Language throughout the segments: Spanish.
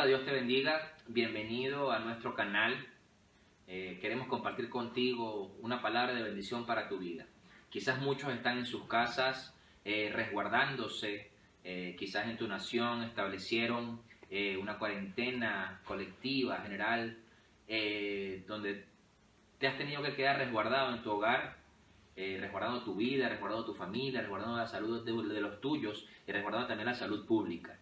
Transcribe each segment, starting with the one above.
Hola, Dios te bendiga. Bienvenido a nuestro canal. Queremos compartir contigo una palabra de bendición para tu vida. Quizás muchos están en sus casas resguardándose. Quizás en tu nación establecieron una cuarentena colectiva, general, donde te has tenido que quedar resguardado en tu hogar, resguardando tu vida, resguardando tu familia, resguardando la salud de los tuyos y resguardando también la salud pública.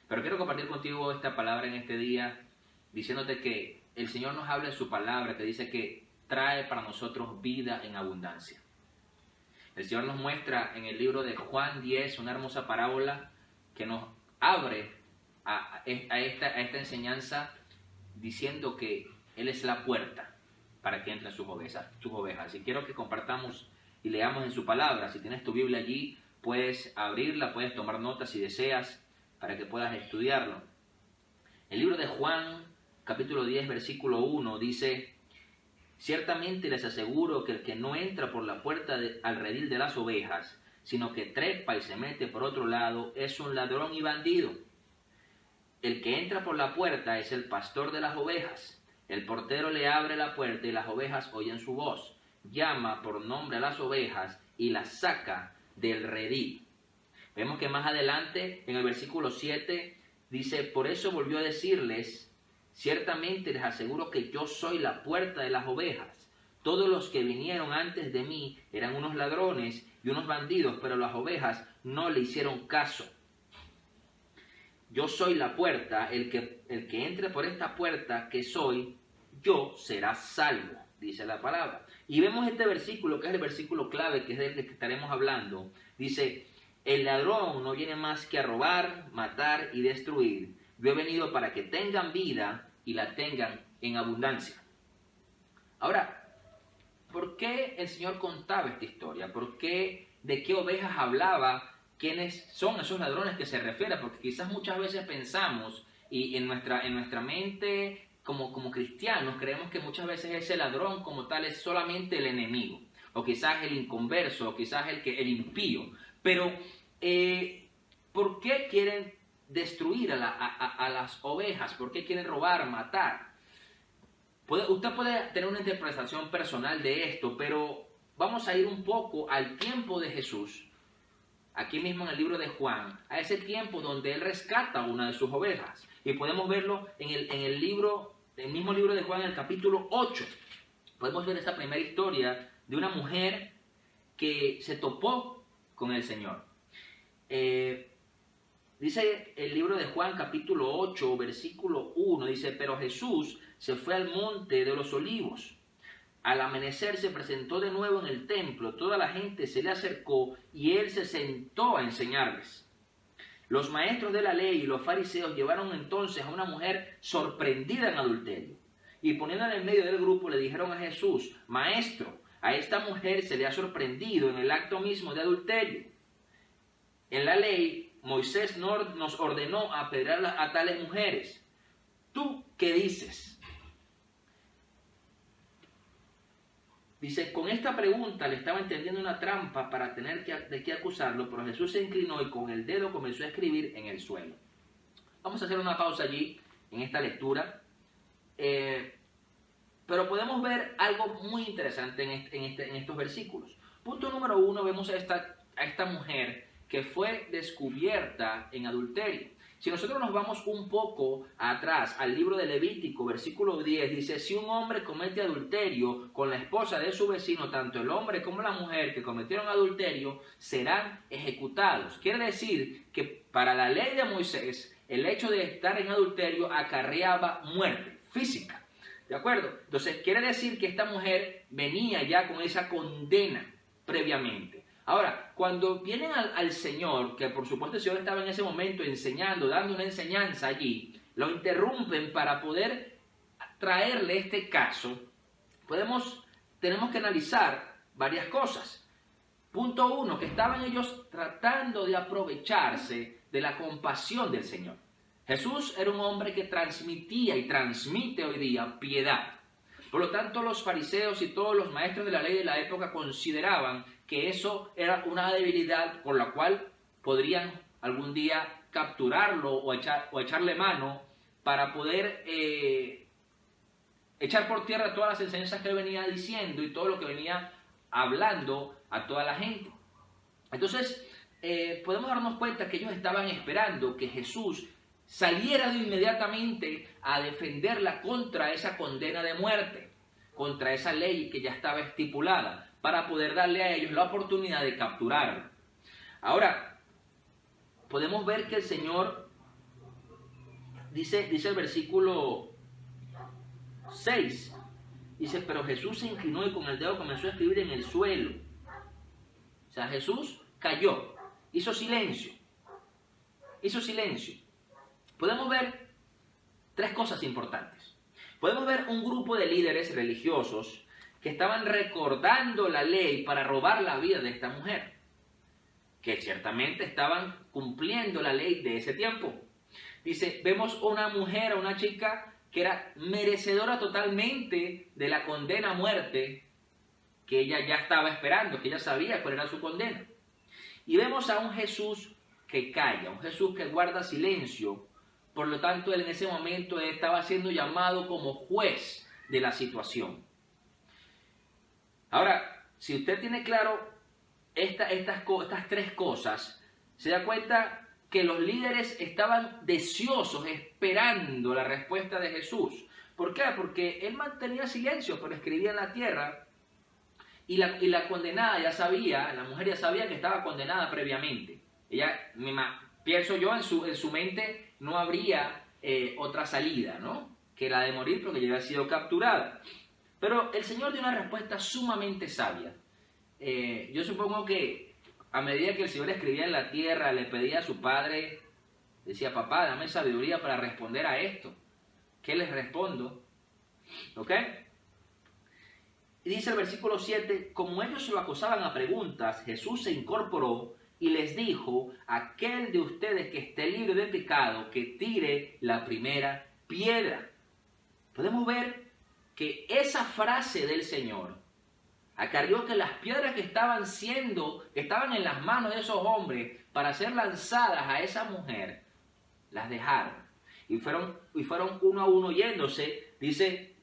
Pero quiero compartir contigo esta palabra en este día, diciéndote que el Señor nos habla en su palabra, que dice que trae para nosotros vida en abundancia. El Señor nos muestra en el libro de Juan 10 una hermosa parábola que nos abre a esta enseñanza diciendo que Él es la puerta para que entren sus ovejas. Y quiero que compartamos y leamos en su palabra. Si tienes tu Biblia allí, puedes abrirla, puedes tomar notas si deseas, para que puedas estudiarlo. El libro de Juan, capítulo 10, versículo 1, dice: ciertamente les aseguro que el que no entra por la puerta al redil de las ovejas, sino que trepa y se mete por otro lado, es un ladrón y bandido. El que entra por la puerta es el pastor de las ovejas. El portero le abre la puerta y las ovejas oyen su voz. Llama por nombre a las ovejas y las saca del redil. Vemos que más adelante, en el versículo 7, dice: por eso volvió a decirles: ciertamente les aseguro que yo soy la puerta de las ovejas. Todos los que vinieron antes de mí eran unos ladrones y unos bandidos, pero las ovejas no le hicieron caso. Yo soy la puerta, el que entre por esta puerta que soy, yo será salvo, dice la palabra. Y vemos este versículo, que es el versículo clave, que es del que estaremos hablando. Dice: el ladrón no viene más que a robar, matar y destruir. Yo he venido para que tengan vida y la tengan en abundancia. Ahora, ¿por qué el Señor contaba esta historia? ¿Por qué? ¿De qué ovejas hablaba? ¿Quiénes son esos ladrones que se refiere? Porque quizás muchas veces pensamos, y en nuestra mente como cristianos creemos que muchas veces ese ladrón como tal es solamente el enemigo, o quizás el inconverso, o quizás el impío. Pero, ¿por qué quieren destruir a las ovejas? ¿Por qué quieren robar, matar? Usted puede tener una interpretación personal de esto, pero vamos a ir un poco al tiempo de Jesús, aquí mismo en el libro de Juan, a ese tiempo donde Él rescata una de sus ovejas. Y podemos verlo en el mismo libro de Juan, en el capítulo 8. Podemos ver esa primera historia de una mujer que se topó con el Señor. Dice el libro de Juan capítulo 8, versículo 1, dice: pero Jesús se fue al monte de los olivos. Al amanecer se presentó de nuevo en el templo, toda la gente se le acercó y él se sentó a enseñarles. Los maestros de la ley y los fariseos llevaron entonces a una mujer sorprendida en adulterio y poniéndola en medio del grupo le dijeron a Jesús: Maestro, a esta mujer se le ha sorprendido en el acto mismo de adulterio. En la ley, Moisés nos ordenó apedrear a tales mujeres. ¿Tú qué dices? Dice, con esta pregunta le estaba entendiendo una trampa para tener de qué acusarlo, pero Jesús se inclinó y con el dedo comenzó a escribir en el suelo. Vamos a hacer una pausa allí en esta lectura. Pero podemos ver algo muy interesante en estos versículos. Punto número 1, vemos a esta mujer que fue descubierta en adulterio. Si nosotros nos vamos un poco atrás al libro de Levítico, versículo 10, dice: si un hombre comete adulterio con la esposa de su vecino, tanto el hombre como la mujer que cometieron adulterio serán ejecutados. Quiere decir que para la ley de Moisés, el hecho de estar en adulterio acarreaba muerte física. ¿De acuerdo? Entonces quiere decir que esta mujer venía ya con esa condena previamente. Ahora, cuando vienen al Señor, que por supuesto el Señor estaba en ese momento enseñando, dando una enseñanza allí, lo interrumpen para poder traerle este caso, tenemos que analizar varias cosas. Punto 1, que estaban ellos tratando de aprovecharse de la compasión del Señor. Jesús era un hombre que transmitía y transmite hoy día piedad. Por lo tanto, los fariseos y todos los maestros de la ley de la época consideraban que eso era una debilidad por la cual podrían algún día capturarlo o echarle mano para poder echar por tierra todas las enseñanzas que él venía diciendo y todo lo que venía hablando a toda la gente. Entonces, podemos darnos cuenta que ellos estaban esperando que Jesús saliera de inmediatamente a defenderla contra esa condena de muerte, contra esa ley que ya estaba estipulada, para poder darle a ellos la oportunidad de capturarlo. Ahora, podemos ver que el Señor, dice el versículo 6, dice, pero Jesús se inclinó y con el dedo comenzó a escribir en el suelo. O sea, Jesús cayó, hizo silencio. Podemos ver tres cosas importantes. Podemos ver un grupo de líderes religiosos que estaban recordando la ley para robar la vida de esta mujer, que ciertamente estaban cumpliendo la ley de ese tiempo. Dice, vemos una mujer, una chica que era merecedora totalmente de la condena a muerte que ella ya estaba esperando, que ella sabía cuál era su condena. Y vemos a un Jesús que calla, un Jesús que guarda silencio. Por lo tanto, él en ese momento estaba siendo llamado como juez de la situación. Ahora, si usted tiene claro estas tres cosas, se da cuenta que los líderes estaban deseosos, esperando la respuesta de Jesús. ¿Por qué? Porque él mantenía silencio, pero escribía en la tierra, y la condenada ya sabía, la mujer ya sabía que estaba condenada previamente. Ella, pienso yo, en su mente no habría otra salida, ¿no?, que la de morir, porque ya había sido capturada. Pero el Señor dio una respuesta sumamente sabia. Yo supongo que a medida que el Señor escribía en la tierra, le pedía a su padre, decía, papá, dame sabiduría para responder a esto. ¿Qué les respondo? ¿Ok? Y dice el versículo 7, como ellos se lo acosaban a preguntas, Jesús se incorporó y les dijo, aquel de ustedes que esté libre de pecado, que tire la primera piedra. Podemos ver que esa frase del Señor acarrió que las piedras que estaban en las manos de esos hombres para ser lanzadas a esa mujer, las dejaron. Y fueron uno a uno yéndose. Dice,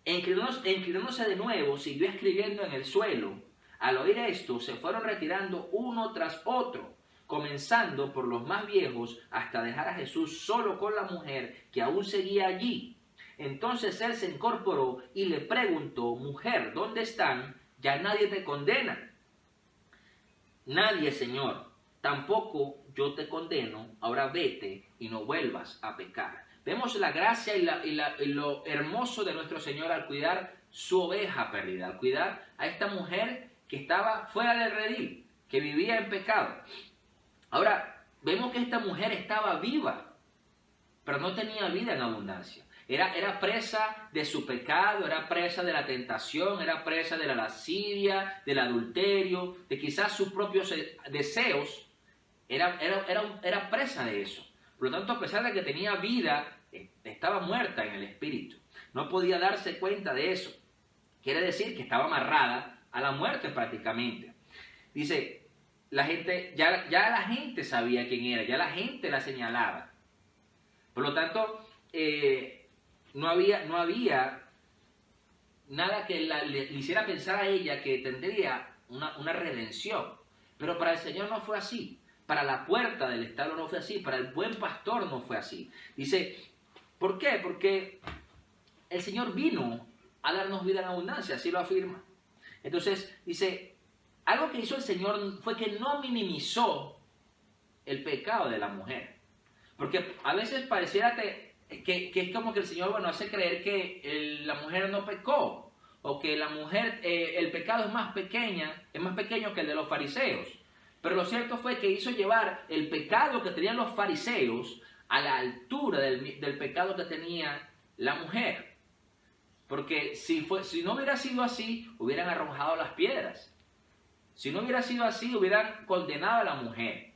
inclinándose de nuevo, siguió escribiendo en el suelo. Al oír esto, se fueron retirando uno tras otro, comenzando por los más viejos hasta dejar a Jesús solo con la mujer que aún seguía allí. Entonces él se incorporó y le preguntó, mujer, ¿dónde están? Ya nadie te condena. Nadie, Señor. Tampoco yo te condeno. Ahora vete y no vuelvas a pecar. Vemos la gracia y lo hermoso de nuestro Señor al cuidar su oveja perdida, al cuidar a esta mujer que estaba fuera del redil, que vivía en pecado. Ahora, vemos que esta mujer estaba viva, pero no tenía vida en abundancia. Era presa de su pecado, era presa de la tentación, era presa de la lascivia, del adulterio, de quizás sus propios deseos. Era presa de eso. Por lo tanto, a pesar de que tenía vida, estaba muerta en el espíritu. No podía darse cuenta de eso. Quiere decir que estaba amarrada a la muerte prácticamente. Dice, ya la gente sabía quién era, ya la gente la señalaba. Por lo tanto, no había nada que le hiciera pensar a ella que tendría una redención. Pero para el Señor no fue así. Para la puerta del establo no fue así. Para el buen pastor no fue así. Dice, ¿por qué? Porque el Señor vino a darnos vida en abundancia, así lo afirma. Entonces, dice, algo que hizo el Señor fue que no minimizó el pecado de la mujer. Porque a veces pareciera que es como que el Señor, hace creer que la mujer no pecó, o que la mujer, el pecado es más pequeño que el de los fariseos. Pero lo cierto fue que hizo llevar el pecado que tenían los fariseos a la altura del pecado que tenía la mujer. Porque si no hubiera sido así, hubieran arrojado las piedras. Si no hubiera sido así, hubieran condenado a la mujer.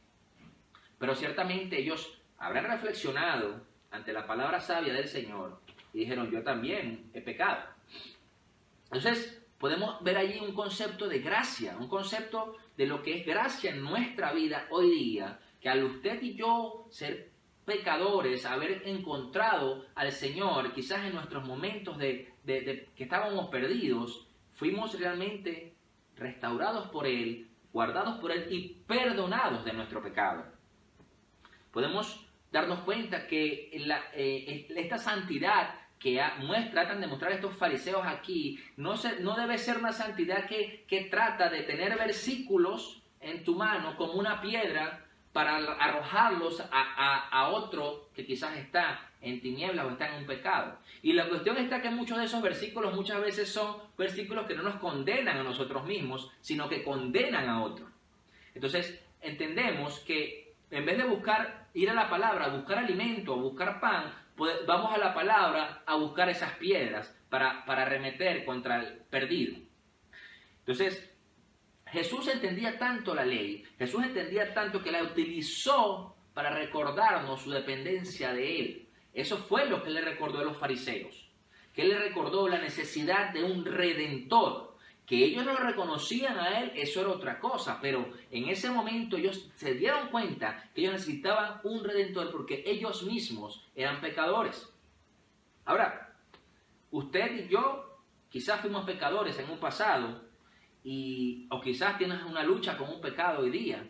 Pero ciertamente ellos habrán reflexionado ante la palabra sabia del Señor y dijeron, yo también he pecado. Entonces, podemos ver allí un concepto de gracia, un concepto de lo que es gracia en nuestra vida hoy día, que al usted y yo ser pecadores, haber encontrado al Señor, quizás en nuestros momentos de que estábamos perdidos, fuimos realmente restaurados por Él, guardados por Él y perdonados de nuestro pecado. Podemos darnos cuenta que esta santidad que tratan de mostrar estos fariseos aquí, no debe ser una santidad que trata de tener versículos en tu mano como una piedra para arrojarlos a otro que quizás está en tinieblas o está en un pecado. Y la cuestión está que muchos de esos versículos muchas veces son versículos que no nos condenan a nosotros mismos, sino que condenan a otros. Entonces, entendemos que en vez de ir a la palabra, a buscar alimento, a buscar pan, pues vamos a la palabra a buscar esas piedras para arremeter contra el perdido. Entonces, Jesús entendía tanto la ley, Jesús entendía tanto que la utilizó para recordarnos su dependencia de Él. Eso fue lo que le recordó a los fariseos, que Él le recordó la necesidad de un redentor. Que ellos no lo reconocían a Él, eso era otra cosa, pero en ese momento ellos se dieron cuenta que ellos necesitaban un redentor porque ellos mismos eran pecadores. Ahora, usted y yo quizás fuimos pecadores en un pasado, o quizás tienes una lucha con un pecado hoy día,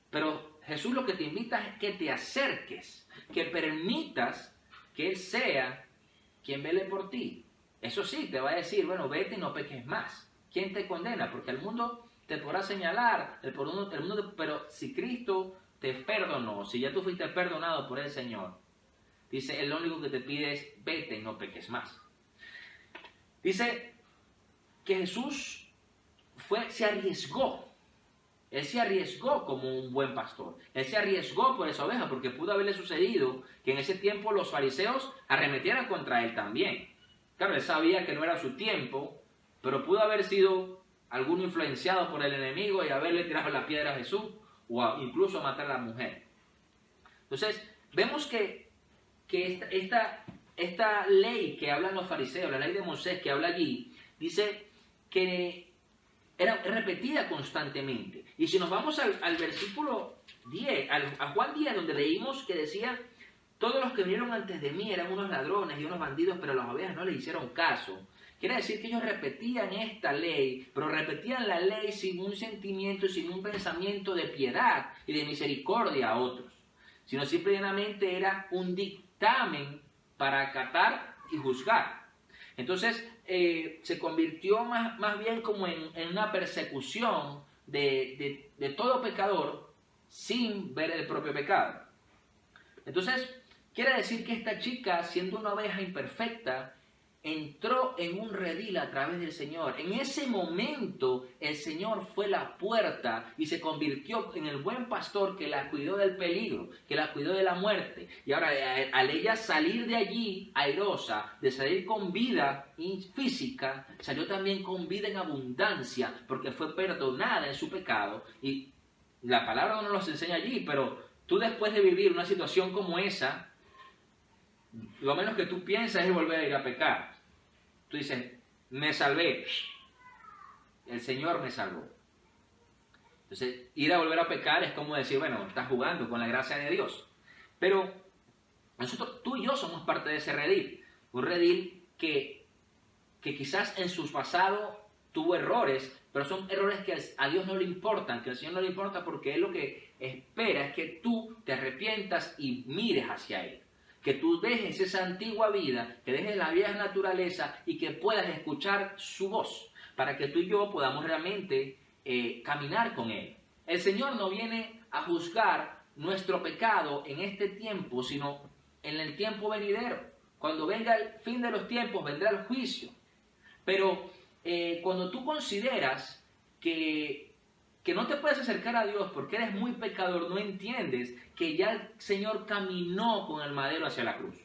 pero Jesús lo que te invita es que te acerques, que permitas que Él sea quien vele por ti. Eso sí, te va a decir, bueno, vete y no peques más. ¿Quién te condena? Porque el mundo te podrá señalar, pero si Cristo te perdonó, si ya tú fuiste perdonado por el Señor, dice, Él lo único que te pide es, vete y no peques más. Dice que Jesús se arriesgó. Él se arriesgó como un buen pastor. Él se arriesgó por esa oveja, porque pudo haberle sucedido que en ese tiempo los fariseos arremetieran contra Él también. Claro, Él sabía que no era su tiempo, pero pudo haber sido alguno influenciado por el enemigo y haberle tirado la piedra a Jesús, o incluso matar a la mujer. Entonces, vemos que esta ley que hablan los fariseos, la ley de Moisés que habla allí, dice que era repetida constantemente. Y si nos vamos al versículo 10, a Juan 10, donde leímos que decía, todos los que vinieron antes de mí eran unos ladrones y unos bandidos, pero las ovejas no les hicieron caso. Quiere decir que ellos repetían esta ley, pero repetían la ley sin un sentimiento, sin un pensamiento de piedad y de misericordia a otros, sino simplemente era un dictamen para acatar y juzgar. Entonces, se convirtió más bien como en una persecución de todo pecador sin ver el propio pecado. Entonces, quiere decir que esta chica, siendo una oveja imperfecta, entró en un redil a través del Señor. En ese momento, el Señor fue la puerta y se convirtió en el buen pastor que la cuidó del peligro, que la cuidó de la muerte. Y ahora, al ella salir de allí airosa, de salir con vida física, salió también con vida en abundancia, porque fue perdonada en su pecado. Y la palabra no nos enseña allí, pero tú después de vivir una situación como esa, lo menos que tú piensas es volver a ir a pecar. Tú dices, me salvé. El Señor me salvó. Entonces, ir a volver a pecar es como decir, bueno, estás jugando con la gracia de Dios. Pero tú y yo somos parte de ese redil. Un redil que quizás en su pasado tuvo errores, pero son errores que a Dios no le importan, que al Señor no le importa, porque Él lo que espera es que tú te arrepientas y mires hacia Él. Que tú dejes esa antigua vida, que dejes la vieja naturaleza y que puedas escuchar su voz, para que tú y yo podamos realmente caminar con Él. El Señor no viene a juzgar nuestro pecado en este tiempo, sino en el tiempo venidero. Cuando venga el fin de los tiempos, vendrá el juicio. Pero cuando tú consideras que no te puedes acercar a Dios porque eres muy pecador, no entiendes que ya el Señor caminó con el madero hacia la cruz,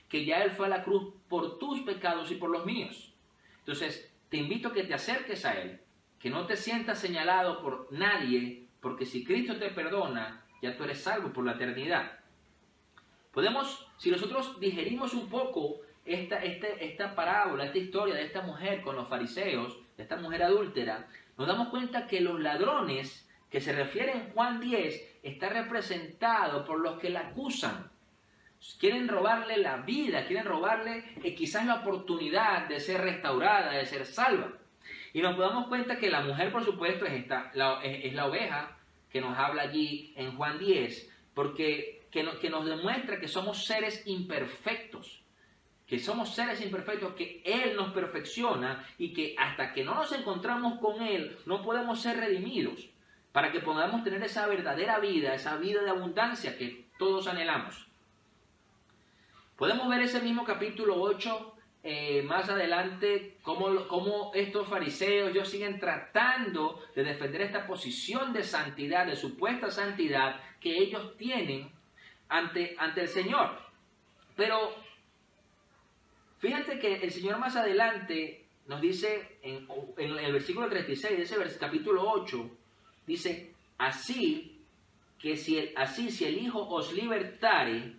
que ya Él fue a la cruz por tus pecados y por los míos. Entonces, te invito a que te acerques a Él, que no te sientas señalado por nadie, porque si Cristo te perdona, ya tú eres salvo por la eternidad. Si nosotros digerimos un poco esta parábola, esta historia de esta mujer con los fariseos, de esta mujer adúltera, nos damos cuenta que los ladrones que se refiere en Juan 10 está representado por los que la acusan. Quieren robarle la vida, quieren robarle quizás la oportunidad de ser restaurada, de ser salva. Y nos damos cuenta que la mujer, por supuesto, es la oveja que nos habla allí en Juan 10, porque que nos demuestra que somos seres imperfectos, que Él nos perfecciona y que hasta que no nos encontramos con Él no podemos ser redimidos, para que podamos tener esa verdadera vida, esa vida de abundancia que todos anhelamos. Podemos ver ese mismo capítulo 8 más adelante, cómo estos fariseos ellos siguen tratando de defender esta posición de santidad, de supuesta santidad que ellos tienen ante el Señor. Pero fíjate que el Señor más adelante nos dice en el versículo 36 de ese capítulo 8, dice, así si el Hijo os libertare,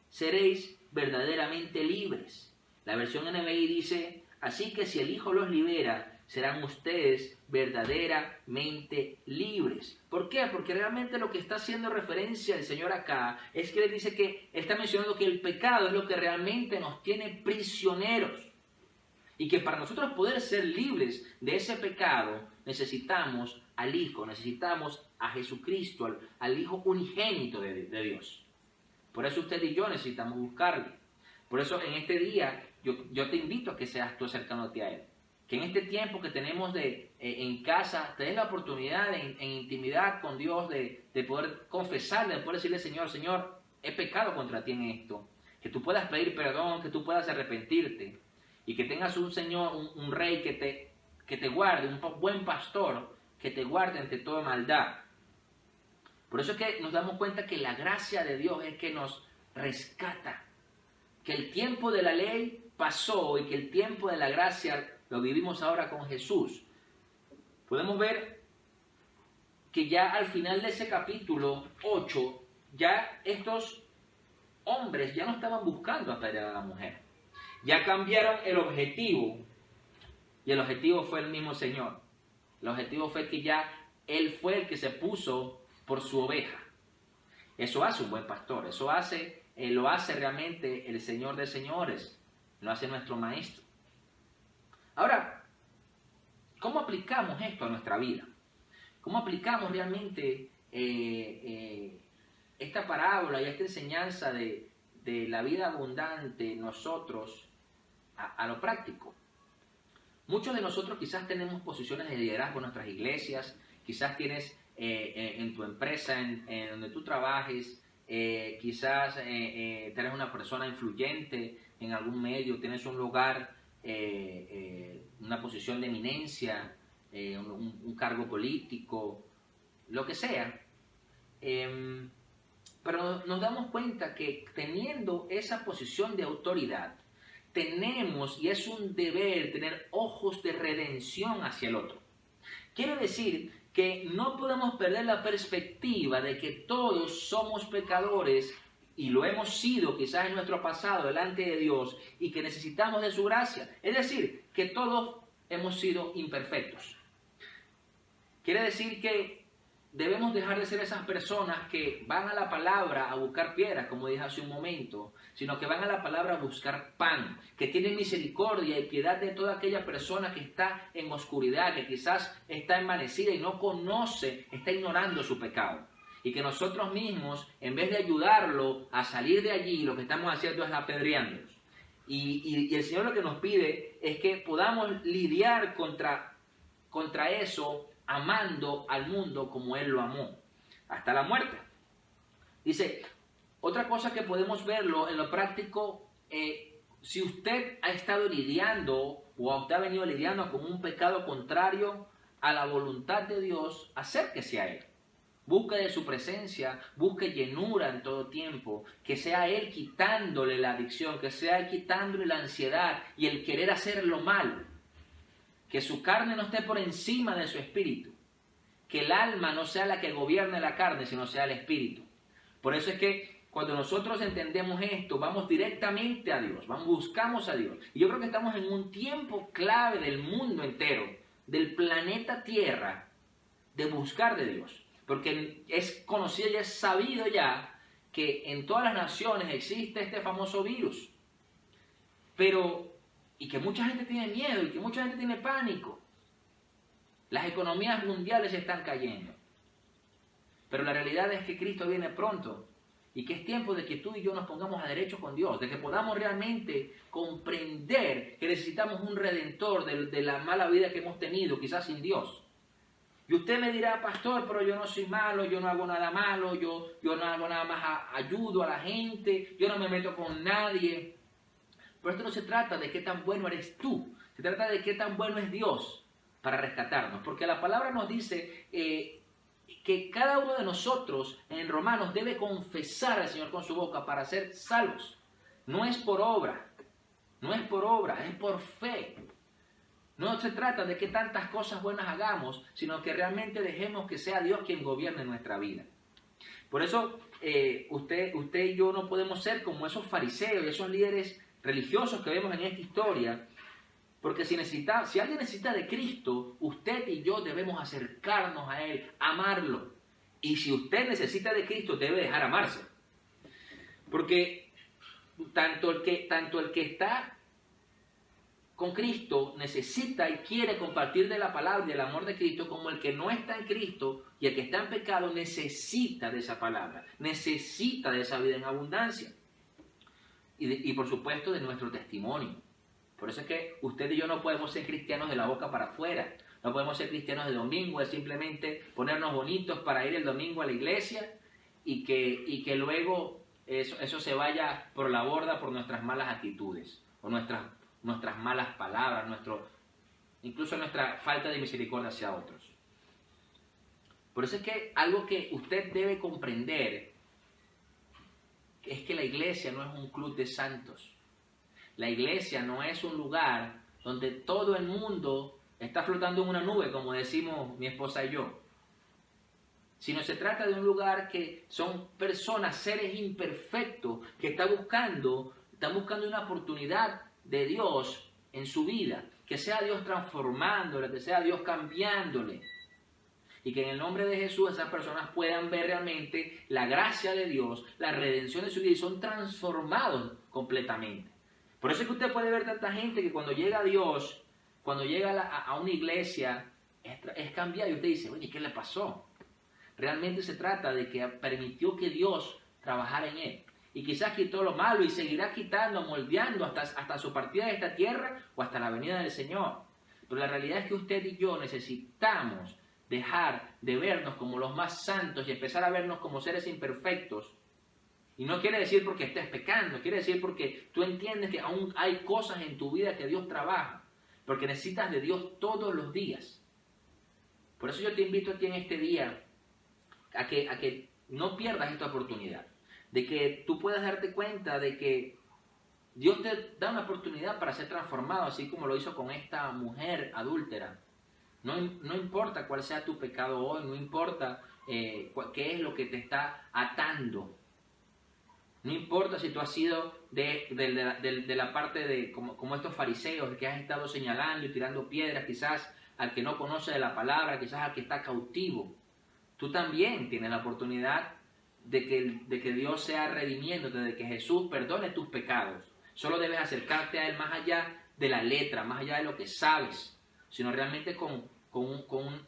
seréis verdaderamente libres. La versión NBI dice, así que si el Hijo los libera, serán ustedes verdaderamente libres. ¿Por qué? Porque realmente lo que está haciendo referencia el Señor acá es que Él dice que Él está mencionando que el pecado es lo que realmente nos tiene prisioneros. Y que para nosotros poder ser libres de ese pecado, necesitamos al Hijo, necesitamos a Jesucristo, al Hijo unigénito de Dios. Por eso usted y yo necesitamos buscarle. Por eso en este día yo te invito a que seas tú acercándote a Él. Que en este tiempo que tenemos en casa, te des la oportunidad en intimidad con Dios de poder confesarle, de poder decirle, Señor, he pecado contra ti en esto. Que tú puedas pedir perdón, que tú puedas arrepentirte. Y que tengas un Señor, un Rey que te guarde, un buen pastor que te guarde ante toda maldad. Por eso es que nos damos cuenta que la gracia de Dios es que nos rescata. Que el tiempo de la ley pasó y que el tiempo de la gracia lo vivimos ahora con Jesús. Podemos ver que ya al final de ese capítulo 8, ya estos hombres ya no estaban buscando apedrear a la mujer. Ya cambiaron el objetivo. Y el objetivo fue el mismo Señor. El objetivo fue que ya Él fue el que se puso por su oveja. Eso hace un buen pastor. Eso lo hace realmente el Señor de señores. Lo hace nuestro Maestro. Ahora, ¿cómo aplicamos esto a nuestra vida? ¿Cómo aplicamos realmente esta parábola y esta enseñanza de la vida abundante nosotros a lo práctico? Muchos de nosotros quizás tenemos posiciones de liderazgo en nuestras iglesias, quizás tienes en tu empresa, en donde tú trabajes, quizás eres una persona influyente en algún medio, tienes un lugar, una posición de eminencia, un cargo político, lo que sea. Pero nos damos cuenta que teniendo esa posición de autoridad, tenemos, y es un deber, tener ojos de redención hacia el otro. Quiere decir que no podemos perder la perspectiva de que todos somos pecadores y lo hemos sido quizás en nuestro pasado delante de Dios y que necesitamos de su gracia. Es decir, que todos hemos sido imperfectos. Quiere decir que debemos dejar de ser esas personas que van a la palabra a buscar piedras, como dije hace un momento, sino que van a la palabra a buscar pan, que tienen misericordia y piedad de toda aquella persona que está en oscuridad, que quizás está envanecida y no conoce, está ignorando su pecado. Y que nosotros mismos, en vez de ayudarlo a salir de allí, lo que estamos haciendo es apedreándolos. Y el Señor lo que nos pide es que podamos lidiar contra eso, amando al mundo como Él lo amó, hasta la muerte. Dice, otra cosa que podemos verlo en lo práctico, si usted ha estado lidiando o usted ha venido lidiando con un pecado contrario a la voluntad de Dios, acérquese a Él. Busque de su presencia, busque llenura en todo tiempo, que sea Él quitándole la adicción, que sea Él quitándole la ansiedad y el querer hacer lo malo. Que su carne no esté por encima de su espíritu. Que el alma no sea la que gobierne la carne, sino sea el espíritu. Por eso es que cuando nosotros entendemos esto, vamos directamente a Dios, buscamos a Dios. Y yo creo que estamos en un tiempo clave del mundo entero, del planeta Tierra, de buscar de Dios. Porque es conocido y es sabido ya que en todas las naciones existe este famoso virus. Y que mucha gente tiene miedo y que mucha gente tiene pánico. Las economías mundiales están cayendo. Pero la realidad es que Cristo viene pronto y que es tiempo de que tú y yo nos pongamos a derecho con Dios, de que podamos realmente comprender que necesitamos un redentor de la mala vida que hemos tenido, quizás sin Dios. Y usted me dirá, pastor, pero yo no soy malo, yo no hago nada malo, yo no hago nada más, ayudo a la gente, yo no me meto con nadie. Pero esto no se trata de qué tan bueno eres tú, se trata de qué tan bueno es Dios para rescatarnos. Porque la palabra nos dice que cada uno de nosotros en Romanos debe confesar al Señor con su boca para ser salvos. No es por obra, es por fe. No se trata de que tantas cosas buenas hagamos, sino que realmente dejemos que sea Dios quien gobierne nuestra vida. Por eso usted y yo no podemos ser como esos fariseos y esos líderes religiosos que vemos en esta historia, porque si alguien necesita de Cristo, usted y yo debemos acercarnos a Él, amarlo. Y si usted necesita de Cristo, debe dejar amarse. Porque tanto el que está con Cristo necesita y quiere compartir de la palabra y del amor de Cristo, como el que no está en Cristo y el que está en pecado necesita de esa palabra, necesita de esa vida en abundancia. Y por supuesto de nuestro testimonio. Por eso es que usted y yo no podemos ser cristianos de la boca para afuera. No podemos ser cristianos de domingo, es simplemente ponernos bonitos para ir el domingo a la iglesia y que luego eso se vaya por la borda por nuestras malas actitudes o nuestras malas palabras, incluso nuestra falta de misericordia hacia otros. Por eso es que algo que usted debe comprender es que la iglesia no es un club de santos. La iglesia no es un lugar donde todo el mundo está flotando en una nube, como decimos mi esposa y yo. Sino se trata de un lugar que son personas, seres imperfectos, que están buscando una oportunidad de Dios en su vida. Que sea Dios transformándole, que sea Dios cambiándole. Y que en el nombre de Jesús esas personas puedan ver realmente la gracia de Dios, la redención de su vida y son transformados completamente. Por eso es que usted puede ver tanta gente que cuando llega a Dios, cuando llega a una iglesia, es cambiada y usted dice, oye, ¿qué le pasó? Realmente se trata de que permitió que Dios trabajara en él. Y quizás quitó lo malo y seguirá quitando, moldeando hasta su partida de esta tierra o hasta la venida del Señor. Pero la realidad es que usted y yo necesitamos dejar de vernos como los más santos y empezar a vernos como seres imperfectos. Y no quiere decir porque estés pecando, quiere decir porque tú entiendes que aún hay cosas en tu vida que Dios trabaja, porque necesitas de Dios todos los días. Por eso yo te invito a ti en este día a que no pierdas esta oportunidad, de que tú puedas darte cuenta de que Dios te da una oportunidad para ser transformado, así como lo hizo con esta mujer adúltera. No importa cuál sea tu pecado hoy, no importa qué es lo que te está atando. No importa si tú has sido de la parte de como estos fariseos que has estado señalando y tirando piedras quizás al que no conoce de la palabra, quizás al que está cautivo. Tú también tienes la oportunidad de que Dios sea redimiéndote, de que Jesús perdone tus pecados. Solo debes acercarte a Él más allá de la letra, más allá de lo que sabes, sino realmente con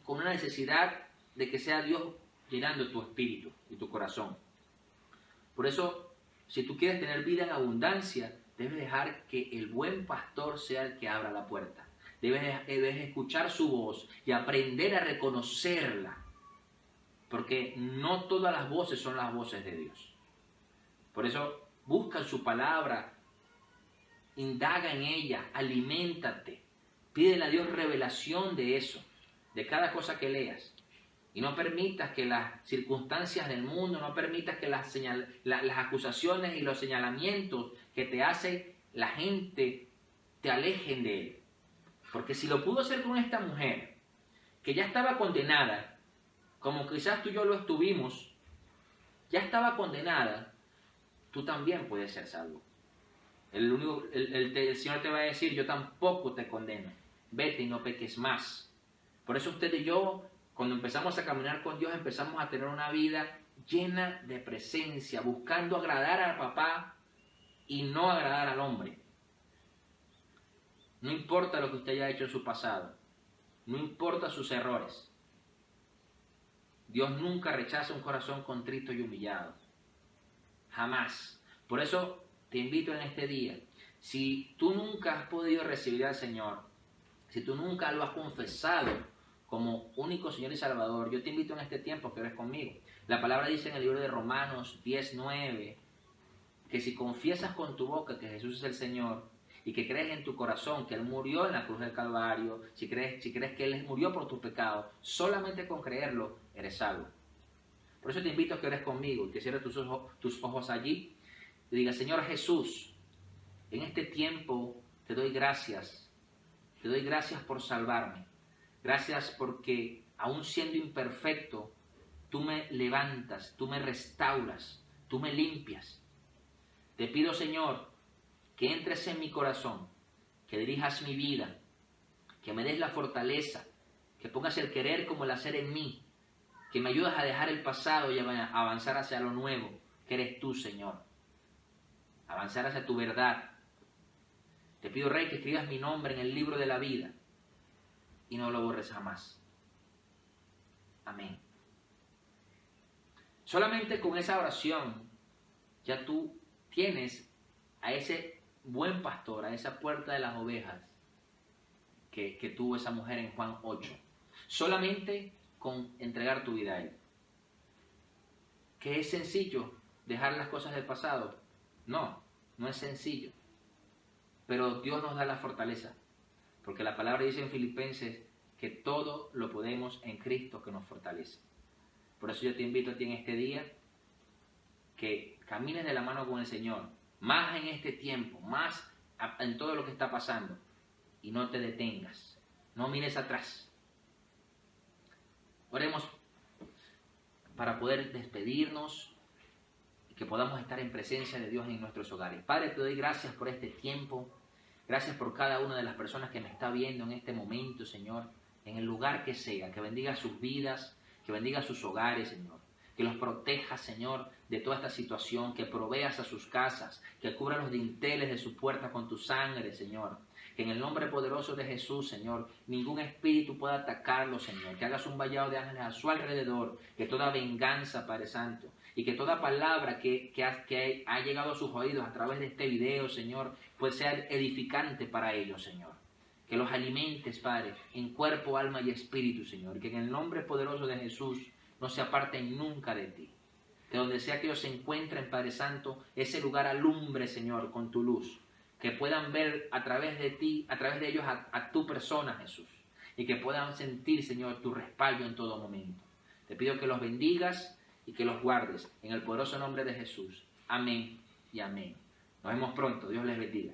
una necesidad de que sea Dios llenando tu espíritu y tu corazón. Por eso, si tú quieres tener vida en abundancia, debes dejar que el buen pastor sea el que abra la puerta. Debes escuchar su voz y aprender a reconocerla. Porque no todas las voces son las voces de Dios. Por eso, busca su palabra, indaga en ella, aliméntate. Pídele a Dios revelación de eso, de cada cosa que leas. Y no permitas que las circunstancias del mundo, no permitas que las acusaciones y los señalamientos que te hace la gente te alejen de Él. Porque si lo pudo hacer con esta mujer, que ya estaba condenada, como quizás tú y yo lo estuvimos, ya estaba condenada, tú también puedes ser salvo. El Señor te va a decir, yo tampoco te condeno, vete y no peques más. Por eso usted y yo Cuando empezamos a caminar con Dios, empezamos a tener una vida llena de presencia, buscando agradar al papá y no agradar al hombre. No importa lo que usted haya hecho en su pasado, no importa sus errores. Dios nunca rechaza un corazón contrito y humillado. Jamás. Por eso te invito en este día, si tú nunca has podido recibir al Señor, si tú nunca lo has confesado como único Señor y Salvador, yo te invito en este tiempo que ores conmigo. La palabra dice en el libro de Romanos 10:9, que si confiesas con tu boca que Jesús es el Señor y que crees en tu corazón que Él murió en la cruz del Calvario, si crees que Él murió por tus pecados, solamente con creerlo eres salvo. Por eso te invito a que ores conmigo y que cierres tus ojos allí y digas: Señor Jesús, en este tiempo te doy gracias por salvarme. Gracias porque aún siendo imperfecto, tú me levantas, tú me restauras, tú me limpias. Te pido, Señor, que entres en mi corazón, que dirijas mi vida, que me des la fortaleza, que pongas el querer como el hacer en mí, que me ayudes a dejar el pasado y a avanzar hacia lo nuevo, que eres tú, Señor. Avanzar hacia tu verdad. Te pido, Rey, que escribas mi nombre en el libro de la vida y no lo borres jamás. Amén. Solamente con esa oración ya tú tienes a ese buen pastor, a esa puerta de las ovejas que tuvo esa mujer en Juan 8. Solamente con entregar tu vida a Él. ¿Que es sencillo dejar las cosas del pasado? No, no es sencillo. Pero Dios nos da la fortaleza. Porque la palabra dice en Filipenses que todo lo podemos en Cristo que nos fortalece. Por eso yo te invito a ti en este día que camines de la mano con el Señor, más en este tiempo, más en todo lo que está pasando, y no te detengas, no mires atrás. Oremos para poder despedirnos y que podamos estar en presencia de Dios en nuestros hogares. Padre, te doy gracias por este tiempo, gracias por cada una de las personas que me está viendo en este momento, Señor, en el lugar que sea, que bendiga sus vidas, que bendiga sus hogares, Señor. Que los protejas, Señor, de toda esta situación, que proveas a sus casas, que cubra los dinteles de su puerta con tu sangre, Señor. Que en el nombre poderoso de Jesús, Señor, ningún espíritu pueda atacarlo, Señor. Que hagas un vallado de ángeles a su alrededor, que toda venganza, Padre Santo, y que toda palabra que ha llegado a sus oídos a través de este video, Señor, pues sea edificante para ellos, Señor. Que los alimentes, Padre, en cuerpo, alma y espíritu, Señor. Que en el nombre poderoso de Jesús no se aparten nunca de ti. Que donde sea que ellos se encuentren, Padre Santo, ese lugar alumbre, Señor, con tu luz. Que puedan ver a través de ti, a través de ellos, a tu persona, Jesús. Y que puedan sentir, Señor, tu respaldo en todo momento. Te pido que los bendigas y que los guardes. En el poderoso nombre de Jesús. Amén y amén. Nos vemos pronto. Dios les bendiga.